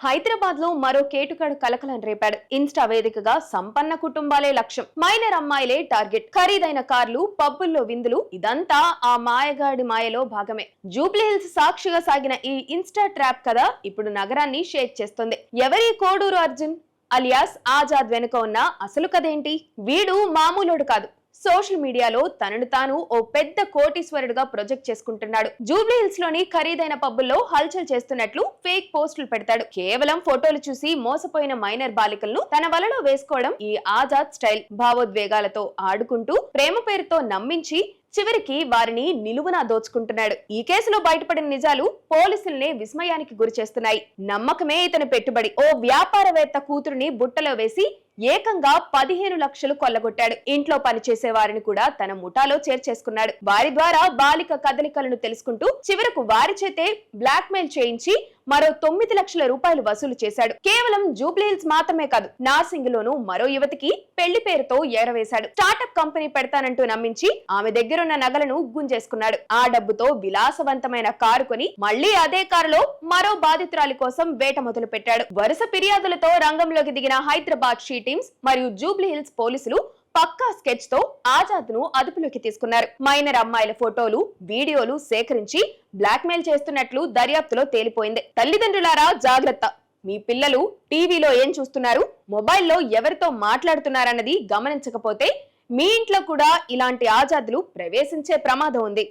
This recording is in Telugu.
హైదరాబాద్ లో మరో కేటుగాడు కలకలం రేపాడు. ఇన్స్టా వేదికగా సంపన్న కుటుంబాలే లక్ష్యం, మైనర్ అమ్మాయిలే టార్గెట్, ఖరీదైన కార్లు, పబ్బుల్లో విందులు, ఇదంతా ఆ మాయగాడి మాయలో భాగమే. జూబ్లీహిల్స్ సాక్షిగా సాగిన ఈ ఇన్స్టా ట్రాప్ కథ ఇప్పుడు నగరాన్ని షేక్ చేస్తుంది. ఎవరి కోడూరు అర్జున్ అలియాస్ ఆజాద్ వెనుక ఉన్న అసలు కథేంటి? వీడు మామూలుడు కాదు. సోషల్ మీడియాలో తనను తాను ఓ పెద్ద కోటీశ్వరుడుగా ప్రొజెక్ట్ చేసుకుంటున్నాడు. జూబ్లీహిల్స్ లోని ఖరీదైన పబ్బుల్లో హల్చల్ చేస్తున్నట్లు ఫేక్ పోస్టులు పెడతాడు. కేవలం ఫోటోలు చూసి మోసపోయిన మైనర్ బాలికలను తన వలలో వేసుకోవడం ఈ ఆజాద్ స్టైల్. భావోద్వేగాలతో ఆడుకుంటూ ప్రేమ పేరుతో నమ్మించి చివరికి వారిని నిలువునా దోచుకుంటున్నాడు. ఈ కేసులో బయటపడిన నిజాలు పోలీసుల్ని విస్మయానికి గురి చేస్తున్నాయి. నమ్మకమే ఇతని పెట్టుబడి. ఓ వ్యాపారవేత్త కూతురుని బుట్టలో వేసి ఏకంగా 15 లక్షలు కొల్లగొట్టాడు. ఇంట్లో పనిచేసే వారిని కూడా తన ముఠాలో చేర్చేసుకున్నాడు. వారి ద్వారా బాలిక కదలికలను తెలుసుకుంటూ చివరకు వారి చేతే బ్లాక్ మెయిల్ చేయించి మరో 9 లక్షల రూపాయలు వసూలు చేశాడు. కేవలం జూబ్లీహిల్స్ మాత్రమే కాదు, నార్సింగ్ లోను మరో యువతికి పెళ్లి పేరుతో ఏరవేశాడు. స్టార్టప్ కంపెనీ పెడతానంటూ నమ్మించి ఆమె దగ్గరున్న నగలను గుంజేసుకున్నాడు. ఆ డబ్బుతో విలాసవంతమైన కారు కొని మళ్లీ అదే కారులో మరో బాధితురాలి కోసం వేట మొదలు పెట్టాడు. వరుస ఫిర్యాదులతో రంగంలోకి దిగిన హైదరాబాద్ షీ టీమ్స్ మరియు జూబ్లీహిల్స్ పోలీసులు పక్కా స్కెచ్ తో ఆజాద్ ను అదుపులోకి తీసుకున్నారు. మైనర్ అమ్మాయిల ఫోటోలు, వీడియోలు సేకరించి బ్లాక్ మెయిల్ చేస్తున్నట్లు దర్యాప్తులో తేలిపోయింది. తల్లిదండ్రులారా జాగ్రత్త! మీ పిల్లలు టీవీలో ఏం చూస్తున్నారు, మొబైల్లో ఎవరితో మాట్లాడుతున్నారన్నది గమనించకపోతే మీ ఇంట్లో కూడా ఇలాంటి ఆజాద్లు ప్రవేశించే ప్రమాదం ఉంది.